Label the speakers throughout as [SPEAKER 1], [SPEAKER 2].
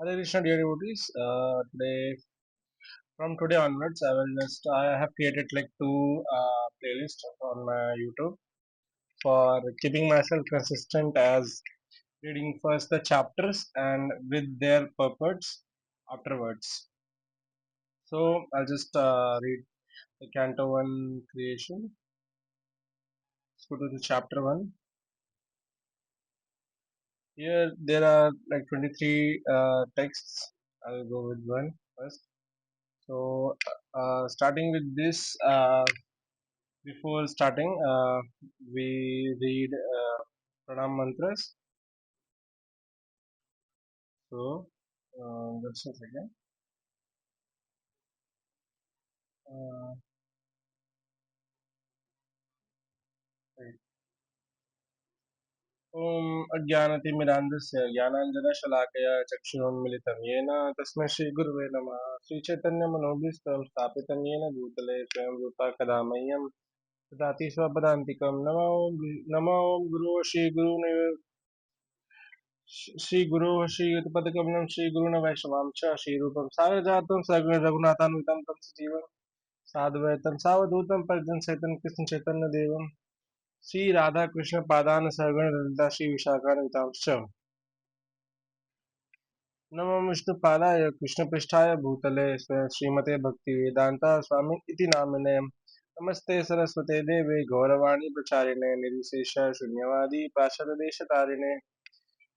[SPEAKER 1] Hare Krishna dear devotees. From today onwards, I have created like two playlists on my YouTube for keeping myself consistent as reading first the chapters and with their purports afterwards. So I'll just read the Canto 1 creation. Let's go to the chapter 1. Here there are like 23 texts. I'll go with one first. So starting with this. Before starting, we read pranam mantras. So, just a second. Uh, right. ॐ अज्ञानतिमिरान्धस्य ज्ञानाञ्जनशलाकया चक्षुरुन्मिलितं येन तस्मै श्रीगुरुवे नमः श्रीचैतन्यमनोभीष्टं स्थापितं येन भूतले स्वयं रूपा कदा मह्यं ददाति स्वपदान्तिकं नमो गुरो श्रीगुरो श्रीयुतपदकमलं श्रीगुरुण वैष्णवां च श्रीरूपं सारजातं सगुण रघुनाथान्वितं तं सजीवम् साधुवैतम सावधूतम परिजन सहितम कृष्ण चैतन्य देवम श्री राधा कृष्ण पादान सरगण ललिता श्री विशाखान्वितांश्च नमो विष्णु पादाय कृष्ण पृष्ठाय भूतले श्रीमते भक्ति वेदांता स्वामी इति नामिने नमस्ते सरस्वते देवे गौरवाणी प्रचारिणे निर्विशेष शून्यवादी पार्षद देश तारिणे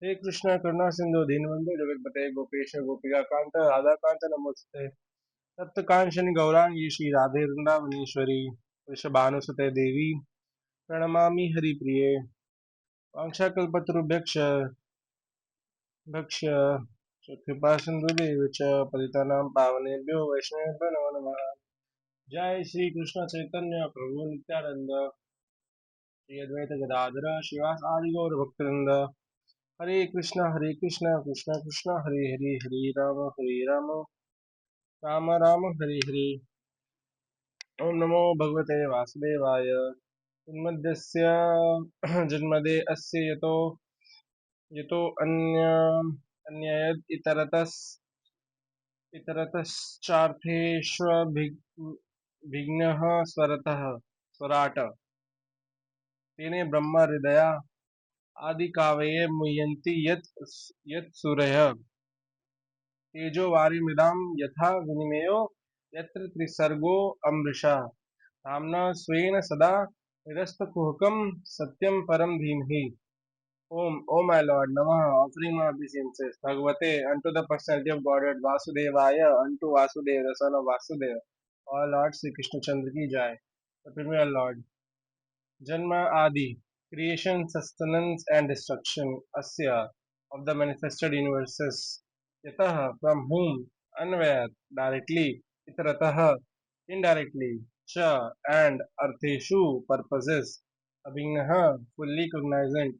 [SPEAKER 1] हे कृष्ण करुणा सिंधु दीनबंधु जगतपते गोपेश गोपिका कांत राधा कांत नमोस्ते तप्त कांचन गौरांगी श्री राधे वृंदावनेश्वरी वृषभानुसुते देवी प्रणमामि हरिप्रिये वाञ्छाकल्पतरुभ्यश्च भक्ष्य कृपासिन्धुभ्यः च पतितानां पावनेभ्यो वैष्णवेभ्यो नमो नमः। जय श्री कृष्ण चैतन्य प्रभु नित्यानंद श्री अद्वैत गदाधर शिवास आदि गौर भक्तवृंद हरे कृष्ण कृष्ण कृष्ण हरे हरे हरे राम राम राम हरे हरे। ओम नमो भगवते वासुदेवाय जन्मस्य जन्मदे अस्य यतो अन्ययद इतरतश्चार्थेष्वभिघ्नः स्वराट् तेने ब्रह्म हृदया आदिकावये मुह्यन्ति यत् सूरयः तेजो वारिमृदां यथा विनिमयो यत्र त्रिसर्गो अमृषा धाम्ना स्वेन सदा निरस्तकुहकं सत्यं परं धीमहि। O my Lord, Namah, offering my obeisances, Bhagavate, unto the personality of Godhead, Vasudevaya, unto Vasudeva, the son of Vasudeva, all Lord Śrī Kṛṣṇa Chandra ki Jai, the primeval Lord, Janma Adi, creation, sustenance and destruction, Asya, of the manifested universes, Yataha, from whom, Anvayat, directly, Itarataha, indirectly, Cha, and Artheshu, purposes, Abhignaha, fully cognizant,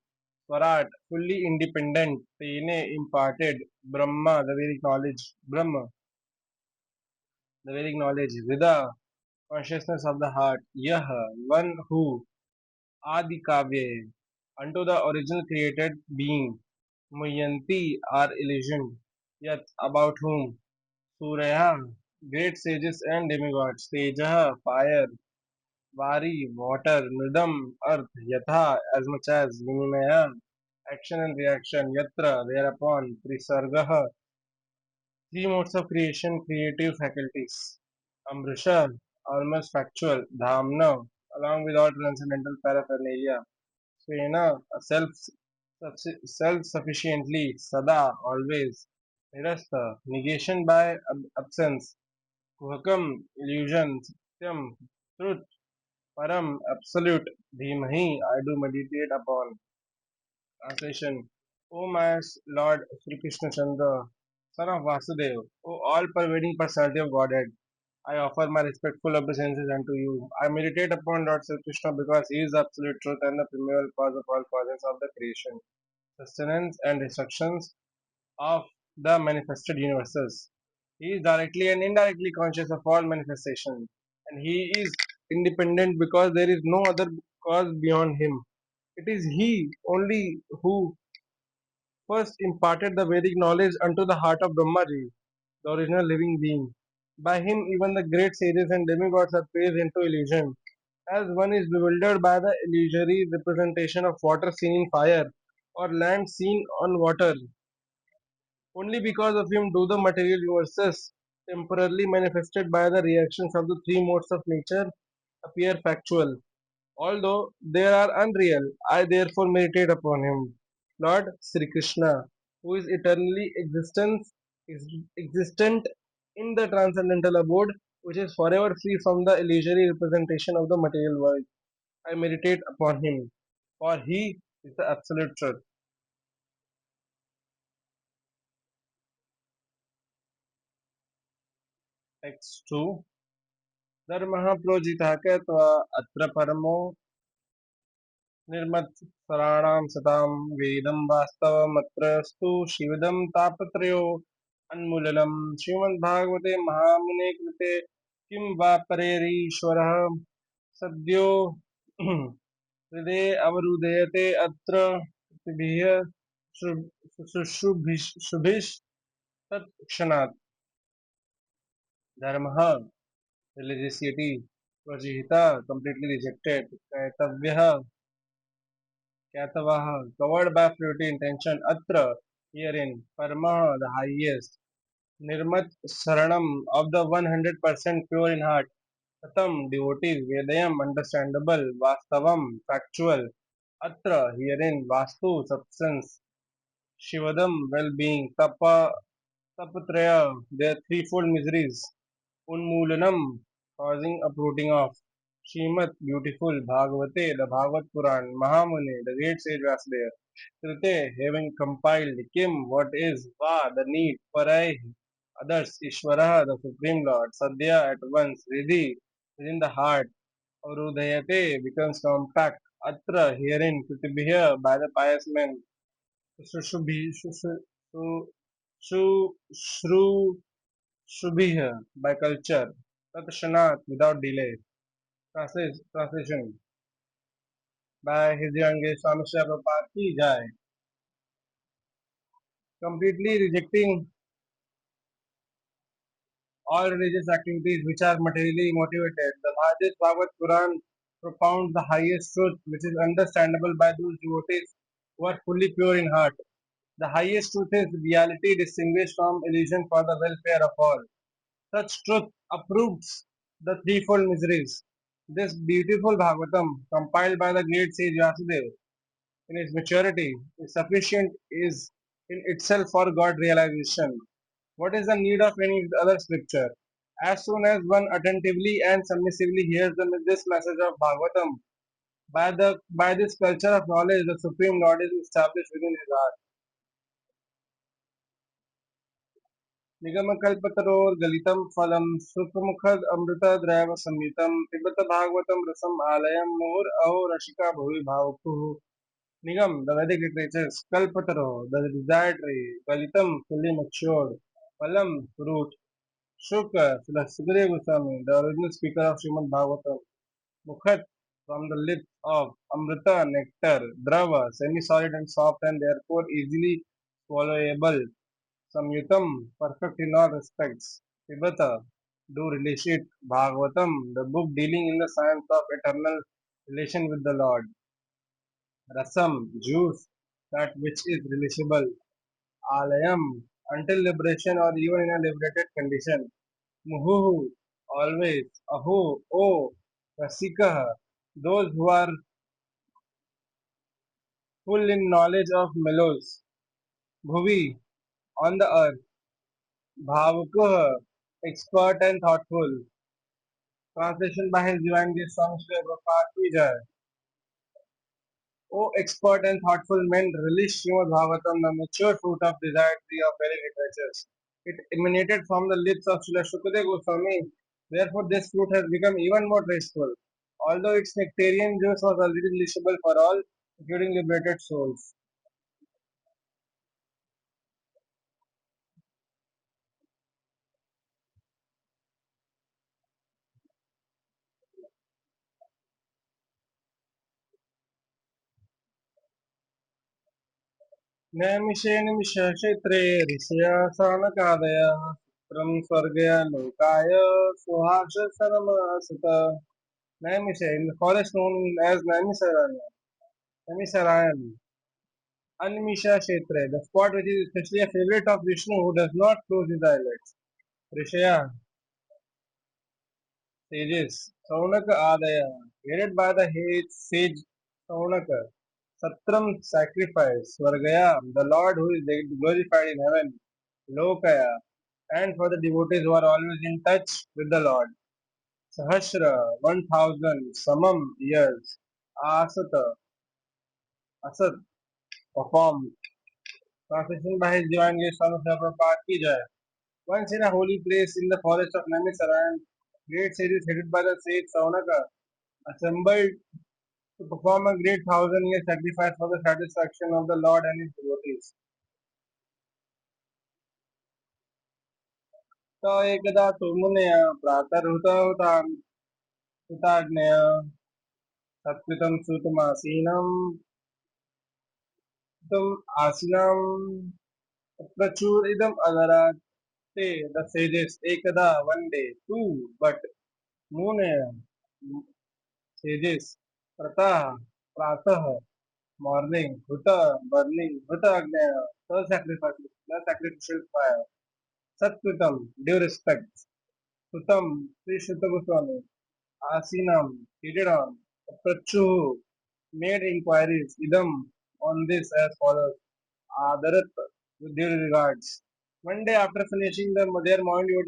[SPEAKER 1] Swarat, fully independent, Tene, imparted, Brahma, the Vedic knowledge, Brahma, the Vedic knowledge, Vida, consciousness of the heart, Yaha, one who, Adi Kavya, unto the original created being, Muyanti are illusion, yet about whom, Surya, great sages and demigods, Tejaha, fire, Vari, water, Mridam, earth, Yatha, as much as, Vinimaya, action and reaction, Yatra, thereupon, Trisargaha, three modes of creation, creative faculties, Amrisha, almost factual, Dhamna, along with all transcendental paraphernalia, Svena, self-sufficiently, Sada, always, Nirasta, negation by absence, Kuhakam, illusion, Satyam, truth, Param, absolute, Dhimahi, I do meditate upon. Translation. O my Lord Śrī Kṛṣṇa Chandra, son of Vasudeva, O all-pervading personality of Godhead, I offer my respectful obeisances unto you. I meditate upon Lord Śrī Kṛṣṇa because He is the absolute truth and the primeval cause of all causes of the creation, sustenance and destructions of the manifested universes. He is directly and indirectly conscious of all manifestation, and He is independent because there is no other cause beyond Him. It is He only who first imparted the Vedic knowledge unto the heart of Brahmājī, the original living being. By him, even the great sages and demigods are phased into illusion, as one is bewildered by the illusory representation of water seen in fire or land seen on water. Only because of him do the material universes, temporarily manifested by the reactions of the three modes of nature, appear factual. Although they are unreal, I therefore meditate upon him. Lord Śrī Kṛṣṇa, who is eternally existent in the transcendental abode, which is forever free from the illusory representation of the material world. I meditate upon him, for he is the absolute truth. X2 धर्मः प्रोजितः कृत्वा अत्र परमो निर्मत्सराणां सतां वेदं वास्तवमत्र स्तु शिवदं तापत्रयो अन्मूलनं श्रीमद्भागवते महामुने कृते किं वा परेरीश्वरः सद्यो हृदये अवरुदयते अत्र कृतिभिः शुभिः तत्क्षणात् धर्मः religiosity प्रजिहिता completely rejected कैतव्यः Kyatavaha, covered by purity intention, atra, herein, Paramaha, the highest, Nirmat Saranam, of the 100% pure in heart, Satam, devotees, Vedayam, understandable, Vastavam, factual, atra, herein, Vastu, substance, Shivadam, well-being, Tapatraya, their threefold miseries, Unmoolanam, causing uprooting of. Srimad, beautiful, Bhagavate, the Bhagavat Puran, Mahamuni, the great sage Vasudeva, Krite, having compiled, Kim, what is, Va, the need, Parai, others, Ishvara, the Supreme Lord, Sadhya, at once, Riddhi, within the heart, Avrudayate, becomes compact, Atra, herein, Kritibhya, by the pious men, Sushubhi, Shru, Shubhiya, by culture, Tatshanat, without delay. Translation by His Youngest Swami Sri Prabhupada ki jai. Completely rejecting all religious activities which are materially motivated, the Bhagavad Puran propounds the highest truth which is understandable by those devotees who are fully pure in heart. The highest truth is reality distinguished from illusion for the welfare of all. Such truth uproots the threefold miseries. This beautiful Bhagavatam, compiled by the great sage Vasudeva in its maturity, is sufficient is in itself for God realization. What is the need of any other scripture? As soon as one attentively and submissively hears this message of Bhagavatam, by this culture of knowledge, the Supreme Lord is established within his heart. निगमकल्पतरोर्गलितं फलं सुखमुखदमृतद्रव संयुतं पिबत भागवतं रसम् आलयं मुहुरहो रसिका भुवि भावुकुः Nigam, the Vedic literatures, Kalpataro, the desired tree, Galitam, fully matured, Palam, fruit, Shuka, the Sugriya Goswami, the original speaker of Srimad Bhagavatam, Mukhat, from the lips of Amrita, nectar, Drava, semi-solid and soft and therefore easily swallowable, Samyutam, perfect in all respects, Pibata, do relish it, Bhagavatam, the book dealing in the science of eternal relation with the Lord. Rasam, juice, that which is releasable. Alayam, until liberation or even in a liberated condition. Muhuhu, always. Aho, oh. Rasikaha, those who are full in knowledge of mellows. Bhuvi, on the earth. Bhavukaha, expert and thoughtful. Translation by His Divine Grace Swami Srila Prabhupada Ki Jai. O expert and thoughtful men, release Srimad Bhagavatam, the mature fruit of desired tree of Vedic literatures. It emanated from the lips of Srila Shukadeva Goswami. Therefore, this fruit has become even more tasteful. Although its nectarian juice was already relishable for all, including liberated souls. नैमिषे निमिषक्षेत्रे ऋषया सानकादयः पुत्रं स्वर्गय लोकाय सुहासनमसुत Naimisha, in the forest known as Naimisarayan, Animisha Kshetra, the spot which is especially a favorite of Vishnu who does not close his eyelids. Rishaya, sages, Saunaka Adaya, headed by the sage Saunaka, Satram sacrifice, Swargaya, the Lord who is glorified in heaven, Lokaya, and for the devotees who are always in touch with the Lord. Sahasra, 1000, Samam years, Asata, Asat, performed. Translation by His Divine Grace Swami Prabhupada ki jai. Once in a holy place in the forest of Naimisarayan, great sages headed by the sage Saunaka assembled to perform a great 1000-year sacrifice for the satisfaction of the Lord and His devotees. स एकदा तु मुनया प्रातरुताज्ञया सत्कृतं आसीनं प्रचुर idam agarat. Say the sages ekada one day, two, but munaya sages pratah pratah morning huta burning huta agnaya the sacrificial fire satkritam due respect sutam Sri Shuta Goswami asinam seated on prachu made inquiries idam on this as follows adarat with due regards. One day after finishing their morning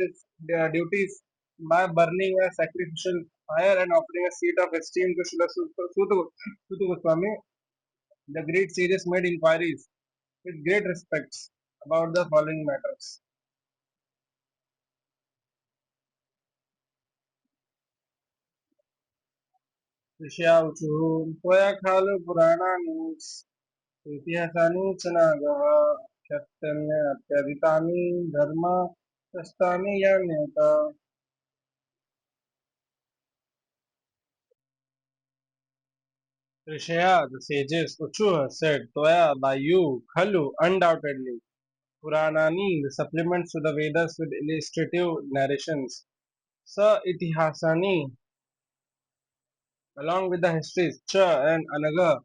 [SPEAKER 1] duties by burning a sacrificial fire and offering a seat of esteem to Srila Suta Goswami, the great sages made inquiries with great respects about the following matters. ऋषयावचुः त्वया खलु पुराणानि इतिहासानि च नागः क्षत्यन्यत्यदितानि धर्मशास्त्राणि यान्यत. Rishaya, the sages, Uchuha said, Toya, by you, Khalu, undoubtedly, Puranani, the supplements to the Vedas with illustrative narrations, Sa Itihasani, along with the histories, Cha and Anaga,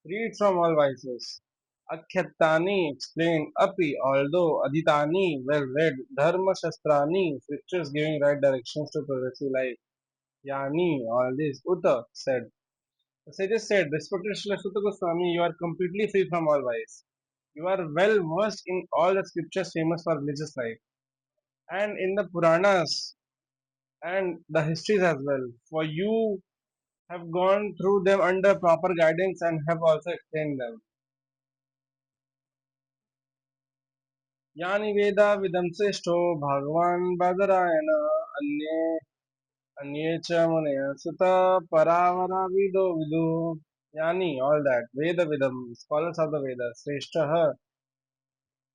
[SPEAKER 1] read from all vices. Akhyatani explain Api, although Aditani, well read, Dharma Shastrani, scriptures giving right directions to progressive life. Yani, all this, Uta said. The sages said, respected Srila Sutta Goswami, you are completely free from all vice. You are well versed in all the scriptures famous for religious life and in the Puranas and the histories as well. For you have gone through them under proper guidance and have also explained them. यानि वेदा विदंसेष्टो भगवान् बादरायण अन्ये अन्ये च मुनयः सुत परावराविदो विदु यानि all that Veda Vidam scholars of the Vedas Sreshtha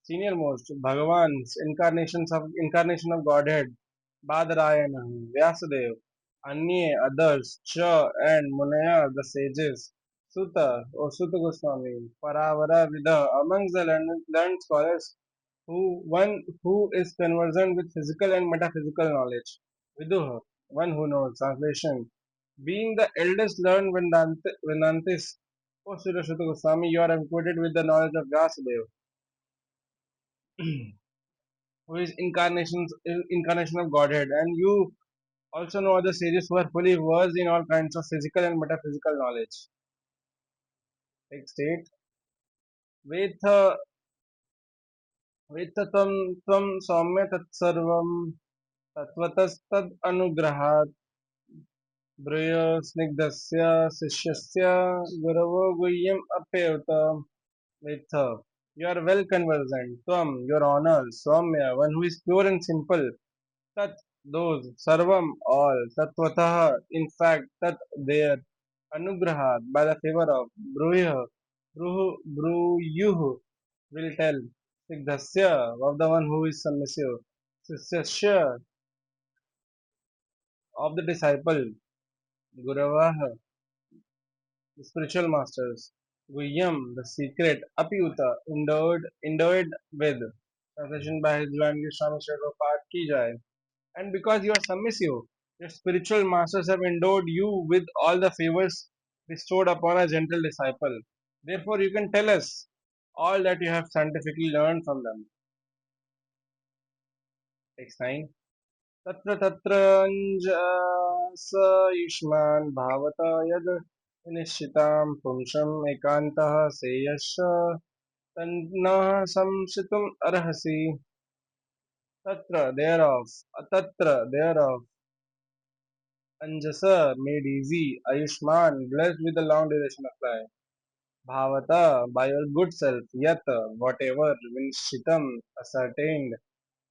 [SPEAKER 1] senior most Bhagavan's incarnation of Godhead Badarayana Vyasadeva Anye others Cha and Munaya the sages Sutta or Sutta Goswami Paravara Vida amongst the learned scholars who is conversant with physical and metaphysical knowledge. Viduha, one who knows. Translation. Being the eldest learned Vedantis, O Srila Shuta Goswami, you are acquainted with the knowledge of Vyasadeva, who is incarnation of Godhead, and you also know other sages who are fully versed in all kinds of physical and metaphysical knowledge. Next state. Vetha Vetha tvam saumya tatsarvam तत्त्वतस्तद अनुग्रहात् ब्रूयोस्निग्धस्य शिष्यस्य गुरवो गुह्यम् अप्येत with her. You are well conversant. Tvam, your honor. Swamya, one who is pure and simple. Tat, those. Sarvam, all. Tatvatah, in fact, tat, there. Anugrahat, by the favor of. Bruyah, bruyuh, will tell. Sigdhasya, of the one who is submissive. Sisyasya, of the disciple. Guravah, the spiritual masters. Guhyam, the secret, Apyuta, endowed with. Translation by His Divine Swami Prabhupada Ki Jai. And because you are submissive, your spiritual masters have endowed you with all the favors bestowed upon a gentle disciple. Therefore, you can tell us all that you have scientifically learned from them. Text 9. तत्र तत्रञ्जस युष्मान् भावत यद् निश्चितां पुंसम् एकान्तः सेयश्च तन्नः संशितुम् अर्हसि thereof Anjasa made easy Ayushman blessed with a long duration of life Bhavata by your good self Yat whatever Vinishitam ascertained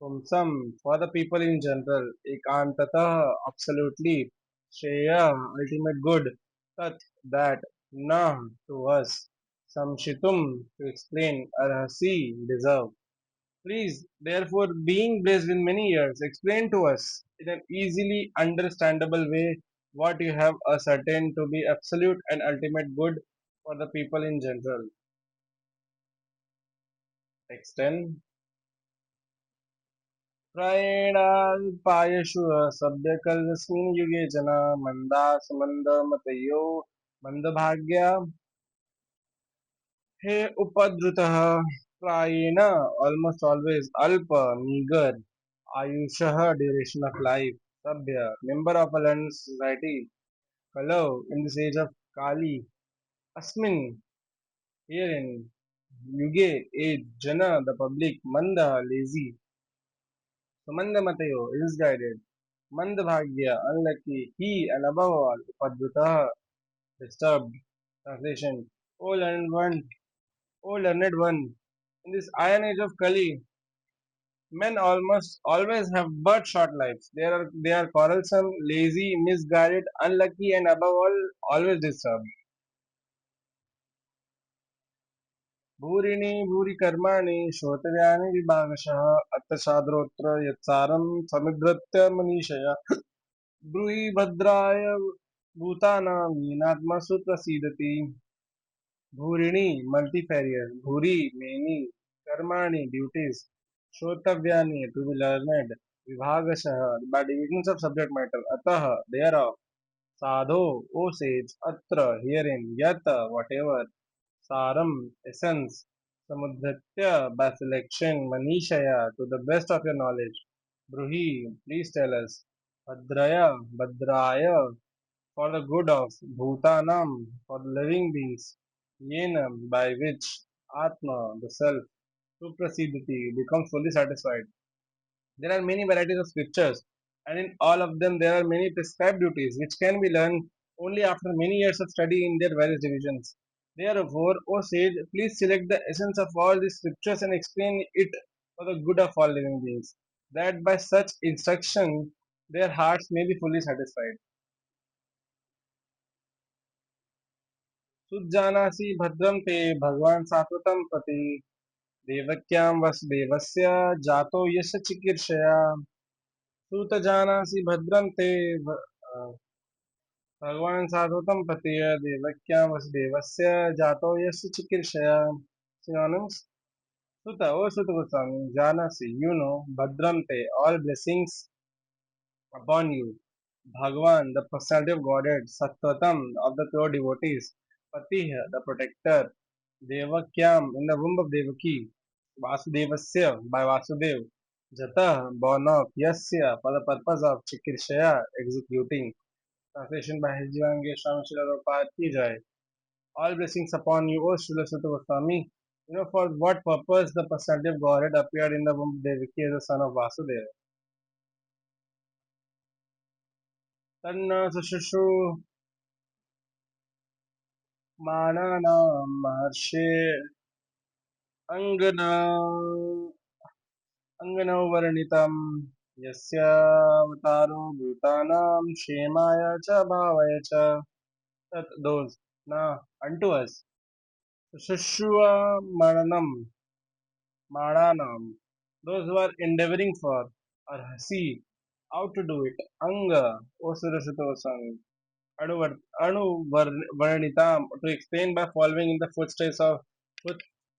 [SPEAKER 1] Pumsam for the people in general Ekantata absolutely Shreya ultimate good Tat that Na to us Samshitum to explain Arhasi deserve. Please, therefore, being blessed with many years, explain to us in an easily understandable way what you have ascertained to be absolute and ultimate good for the people in general. Text 10. प्रायेणाल्पायशु सभ्यकल्पस्मिन् युगे जना मन्दासमन्दमतयो मन्दभाग्या हे उपद्रुतः प्रायेण almost always alpa meager Ayushah duration of life. Sabhya, member of a learned society. Kalau, in this age of Kali. Asmin, herein. Yuge, age. Jana, the public. Manda, lazy. Sumanda Matayo, is guided. Manda Bhagya, unlucky. He, and above all, Upadvita, disturbed. Translation. O learned one, O learned one. In this iron age of Kali, men almost always have but short lives. They are quarrelsome, lazy, misguided, unlucky, and above all, always disturbed. भूरिणि भूरिकर्माणि श्रोतव्यानि विभागशः अर्थशास्त्रोत्र यत्सारं समुद्धृत्य मनीषया ब्रूहि भद्राय भूतानां येनात्मसु प्रसीदति Bhurini, multifarious. Bhuri, many. Karmani, duties. Shrotavyani, to be learned. Vibhagashaha, by divisions of subject matter. Ataha, thereof. Sadho, O sage. Atra, herein. Yata, whatever. Saram, essence. Samudhatya, by selection. Manishaya, to the best of your knowledge. Bruhi, please tell us. Bhadraya, Bhadraya, for the good of Bhutanam, for the living beings, Yenam, by which Atma, the self, Suprasidhati, becomes fully satisfied. There are many varieties of scriptures, and in all of them there are many prescribed duties which can be learned only after many years of study in their various divisions. Therefore, O sage, please select the essence of all these scriptures and explain it for the good of all living beings, that by such instruction their hearts may be fully satisfied. सुजानासि भद्रं ते भगवान् सात्वतं प्रति देवक्यां वसुदेवस्य जातो यस्य चिकीर्षया सुतजानासि भद्रं ते भगवान् सात्वतं प्रति देवक्यां वसुदेवस्य जातो यस्य चिकीर्षया synonyms Suta, O Suta Goswami, Janasi, you know, Bhadram te, all blessings upon you. Bhagavan, the personality of Godhead, Sattvatam, of the pure devotees, Patih, the protector, Devakyam, in the womb of Devaki, Vasudevasya, by Vasudev, Jata, born of Yasya, for the purpose of Chikirshaya, executing. Translation by His Jivange Swami Srila Prabhupada Ki Jai. All blessings upon you, O Srila Sutta Goswami. You know for what purpose the personality of Godhead appeared in the womb of Devaki as the son of Vasudeva. Tanna Sushushu मानानां महर्षे अङ्गना अङ्गनौ यस्यावतारो भूतानां क्षेमाय च भावाय च तत् those na unto us Sushruva Mananam those who are endeavoring for or see how to do it Anga O Saraswati Goswami anuvarnitam, to explain by following in the foot,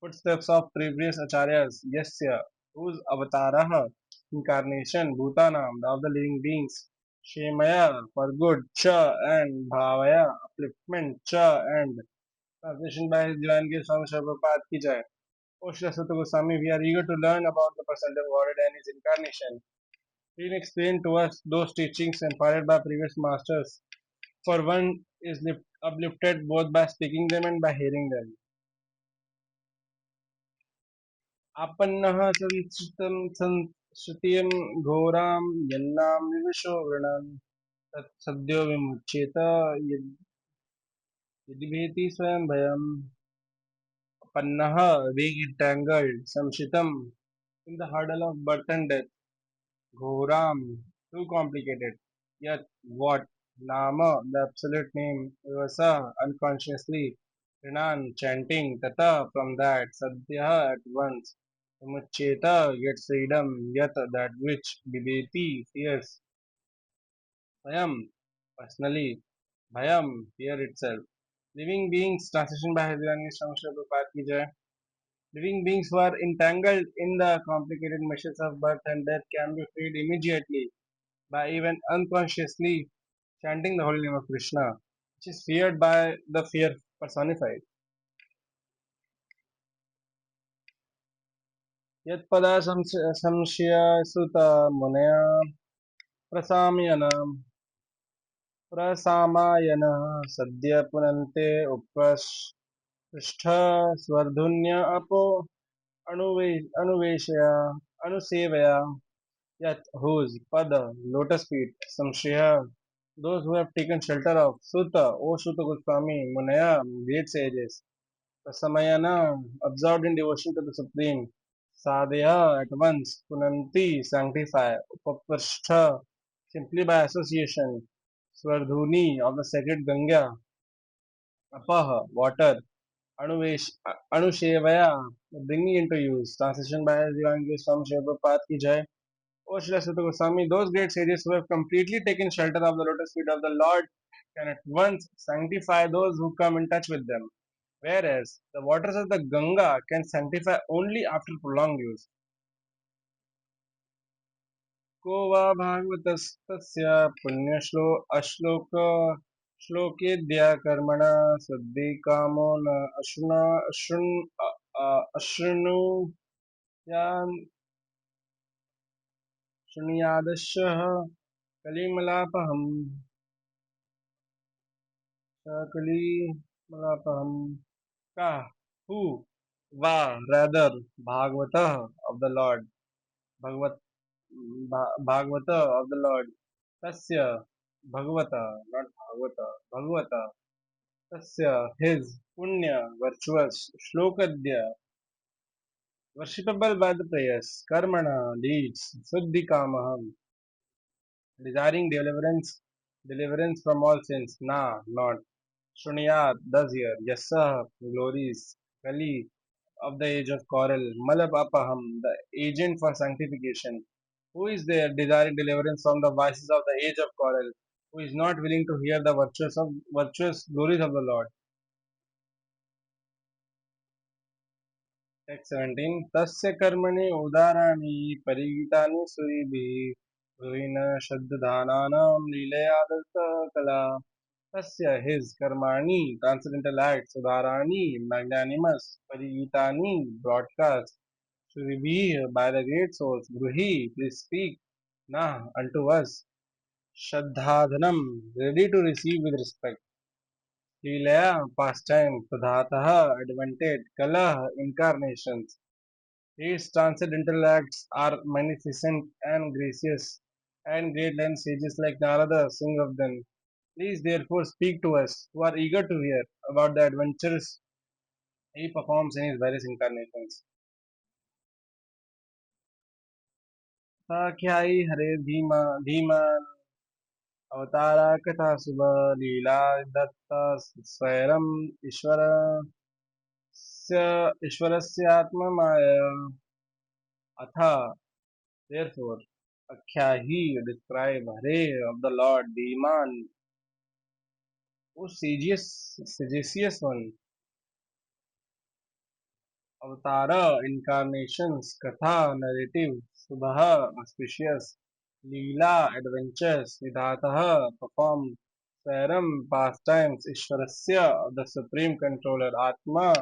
[SPEAKER 1] footsteps of previous acharyas, yasya, whose avataraha, incarnation, bhutanam, of the living beings, shemaya, for good, cha, and bhavaya, upliftment, cha, and translation by his divine gift, Swami Prabhupada ki jai. O Shri Sutta Goswami, we are eager to learn about the personality of Godhead and his incarnation. Please explain to us those teachings imparted by previous masters, for one is uplifted both by speaking them and by hearing them. आपन्नः संश्रुतिं घोरां यन्नां विवशो वृणां तत्सद्यो विमुच्येत यदिभेति स्वयं भयम्. Apannah, being entangled, samshitam, in the hurdle of birth and death, ghoram, too complicated, yet what, nama, the absolute name, vasa, unconsciously, rinan, chanting, tata, from that, sadhya, at once, vimuccheta, gets freedom, yat, that which, bibeti, fears, swayam, personally, bhayam, fear itself. Living beings, translation by Hridayani Samshya Prabhupada ki jai. Living beings who are entangled in the complicated meshes of birth and death can be freed immediately by even unconsciously chanting the holy name of Krishna, which is feared by the fear personified. Yat pada samshya sutta munaya prasamyana prasamayana sadhya punante upashtha swardhunya apo anuveshya anusevaya. Yet whose pada, lotus feet, samshaya, those who have taken shelter of Sutta, O Sutta Goswami, Munaya, great sages, Prasamayana, absorbed in devotion to the Supreme, Sadhya, at once, Punanti, sanctify, Upapashtha, simply by association, Swardhuni, of the sacred Ganga, Apaha, water, Anuvesh, Anushevaya, bringing into use. Translation by Divangi Swami Prabhupada ki jai. O Srila Sutta Goswami, those great sages who have completely taken shelter of the lotus feet of the Lord can at once sanctify those who come in touch with them, whereas the waters of the Ganga can sanctify only after prolonged use. को वा भागवतस्तस्य पुण्यश्लो अश्लोक श्लोकेद्या कर्मणा शुद्धि कामो न अशृणुयान् शृणुयादशः कलिमलापहम् कलिमलापहम् का who va rather bhagavata of the Lord bhagavat bhagavata of the Lord tasya bhagavata not bhagavata bhagavata tasya his punya virtuous shlokadya worshipable by the prayers karmana deeds suddhi kamaham desiring deliverance from all sins na not Shunyat does hear yasa glories kali of the age of coral, Malabapaham, the agent for sanctification. Who is there desiring deliverance from the vices of the age of coral? Who is not willing to hear the virtuous glories of the Lord? Text 17. Tasya karmani udarani parigitani suribhi ruina shaddhananam lilayadata kala. Tasya his karmani transcendental acts udarani magnanimous parigitani broadcast to reveal by the great souls. Bruhi, please speak. Nah, unto us. Shraddhadhanam, ready to receive with respect. Leelaya, pastime. Pradhataha, advantage. Kala, incarnations. His transcendental acts are magnificent and gracious, and great land sages like Narada sing of them. Please therefore speak to us, who are eager to hear about the adventures he performs in his various incarnations. Sakyai Hare Dhima अवतारा कथा सुबह लीला दत्त स्वयं ईश्वरस्यात्ममाया अथा therefore Akhya he describe Hare of the Lord Dhiman O sagacious one, Avatara, incarnations, Katha, narrative, Subha, auspicious, Leela, adventures, Vidhataha, performed, Sairam, pastimes, Ishwarasya, the supreme controller, Atma,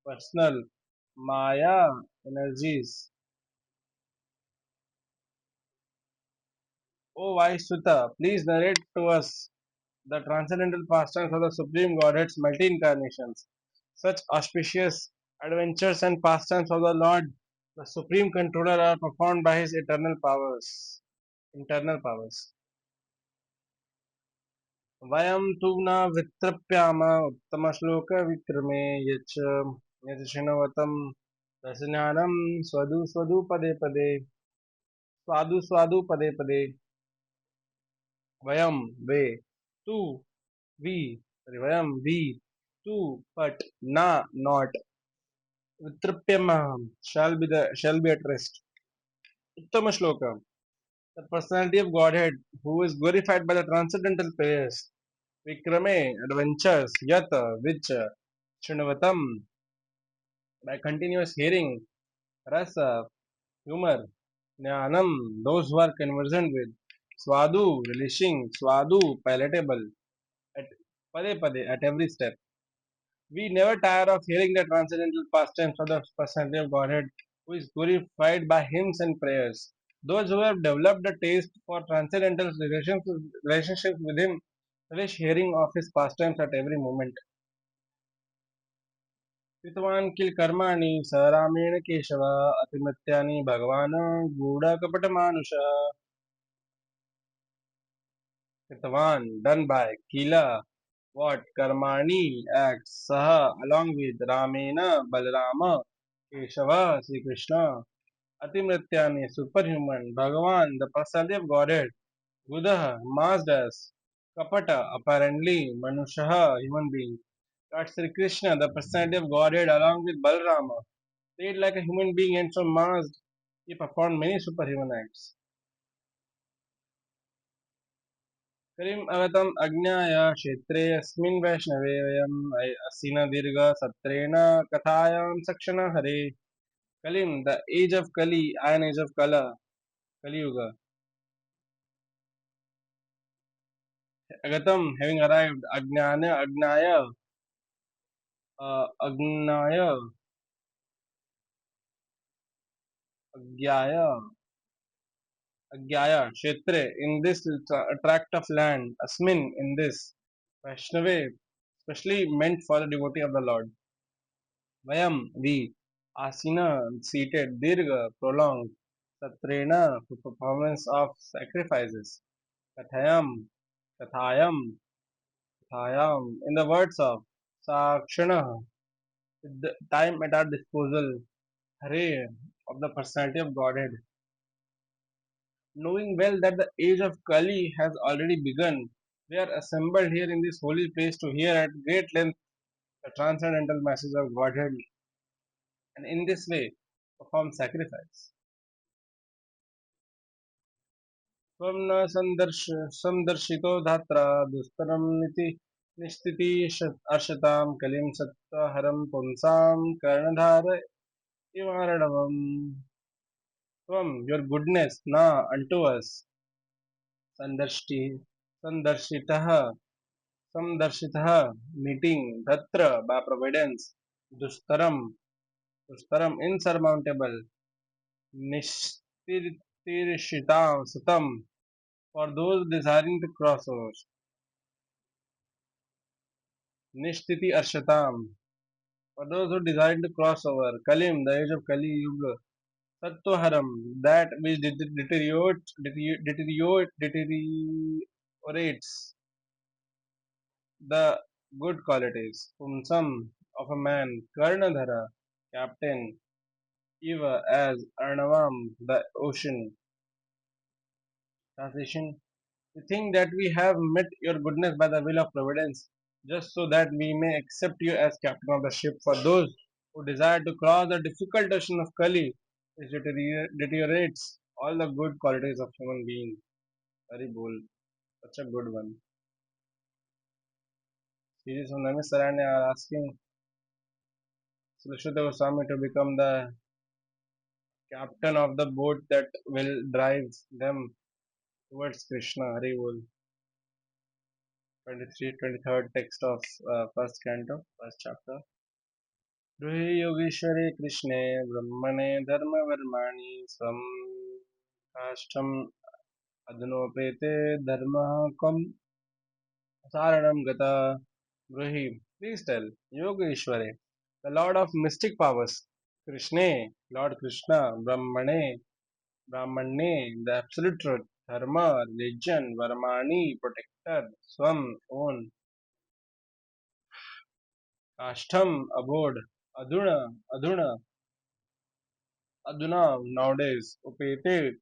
[SPEAKER 1] personal, Maya, energies. O wise Sutta, please narrate to us the transcendental pastimes of the Supreme Godhead's multi-incarnations. Such auspicious adventures and pastimes of the Lord, the Supreme Controller, are performed by His eternal powers, internal powers. वयं तु न वितृप्याम उत्तमश्लोकविक्रमे यच्च यच्चिणवतं रसज्ञानं स्वदु स्वदु पदे पदे स्वादु स्वादु पदे पदे वयं वे तु we vayam we too but na not vitrupyamaham shall be at rest. Uttama shloka, the personality of Godhead who is glorified by the transcendental prayers, vikrame adventures, yat which shrunavatam by continuous hearing, rasa humor, jnanam those who are conversant with, swadu relishing, swadu palatable, at pade pade at every step. We never tire of hearing the transcendental pastimes of the personality of Godhead, who is glorified by hymns and prayers. Those who have developed a taste for transcendental relationships with Him relish hearing of His pastimes at every moment. कृतवान् किल कर्माणि स रामेण केशव अतिमत्यानि भगवान् गूढकपटमानुष कृतवान् done by kila what karmani acts saha along with ramena balarama keshava Sri Krishna atimrityani superhuman bhagavan the personality of Godhead gudah masked as kapata apparently manushaha human being God Sri Krishna the personality of Godhead along with Balarama played like a human being and so masked he performed many superhuman acts. करीम अगतम अज्ञाय क्षेत्रे अस्मिन् वैष्णवे वयम् असिन दीर्घ सत्रेण कथायां सक्षण हरे कलिम the age of Kali iron age of Kala Kali Yuga अगतम having arrived अज्ञाय अज्ञाय अज्ञाय क्षेत्रे in this tract of land asmin in this Vaishnave especially meant for the devotee of the Lord Vayam, we, Asina, seated, Dirga, prolonged, Satrena, for performance of sacrifices, Kathayam, Kathayam, Kathayam, in the words of Sakshana, with the time at our disposal, Hare, of the personality of Godhead, knowing well that the age of Kali has already begun, we are assembled here in this holy place to hear at great length the transcendental message of Godhead, and in this way perform sacrifice. त्वं न सन्दर्शितो धात्रा दुस्तरं निति निस्थिति अर्षतां कलिं सत्त्वहरं पुंसां कर्णधार इवारणवम् त्वं your goodness na unto us संदर्शि संदर्शितः संदर्शितः meeting dhatra by providence dustaram dustaram insurmountable nishtirishita sutam for those desiring to cross over Nishtiti Arshatam. For those who desire to cross over, Kalim, the age of Kali Yuga, Sattvaharam, that which deteriorates the good qualities. Pumsam of a man, Karnadhara, captain, Eva as Arnavam, the ocean. Translation We think that we have met your goodness by the will of providence, just so that we may accept you as captain of the ship for those who desire to cross the difficult ocean of Kali, which deteriorates all the good qualities of human being. Very bold, such a good one. sages of Namisaranya are asking Sri Vasudeva Goswami to become the captain of the boat that will drive them towards Krishna. Hari Bol. 23, 23rd text of first canto, first chapter. Ruhi Yogeshwari Krishne Brahmane Dharma Varmani Swam Kashtam Adnopete Dharma Kam Saranam Gata Ruhi. Please tell Yogeshwari, the Lord of mystic powers, Krishna, Lord Krishna, Brahmane, the absolute truth, Dharma, religion, Varmani, protector, Swam, own, Ashtam, abode, Aduna, Aduna, nowadays, Upete,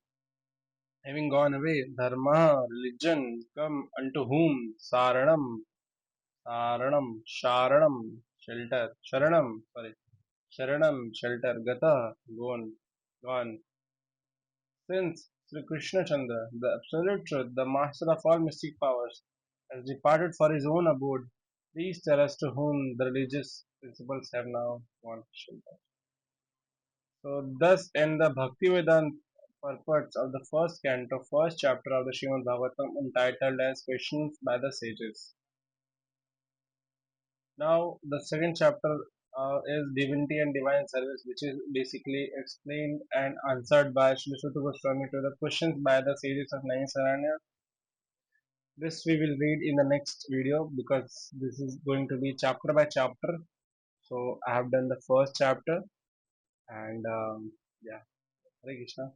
[SPEAKER 1] having gone away, Dharma, religion, come unto whom? Sharanam, shelter, Sharanam, shelter, Gata, gone. Since Sri Krishna Chandra, the absolute truth, the master of all mystic powers, has departed for his own abode, please tell us to whom the religious principles have now gone shelter. So, thus end the Bhaktivedanta purports of the first canto, first chapter of the Srimad Bhagavatam, entitled as Questions by the Sages. Now, the second chapter is Divinity and Divine Service, which is basically explained and answered by Sri Suta Goswami to the questions by the sages of Naimisaranya. This we will read in the next video because this is going to be chapter by chapter. So, I have done the first chapter and yeah, Hare Krishna.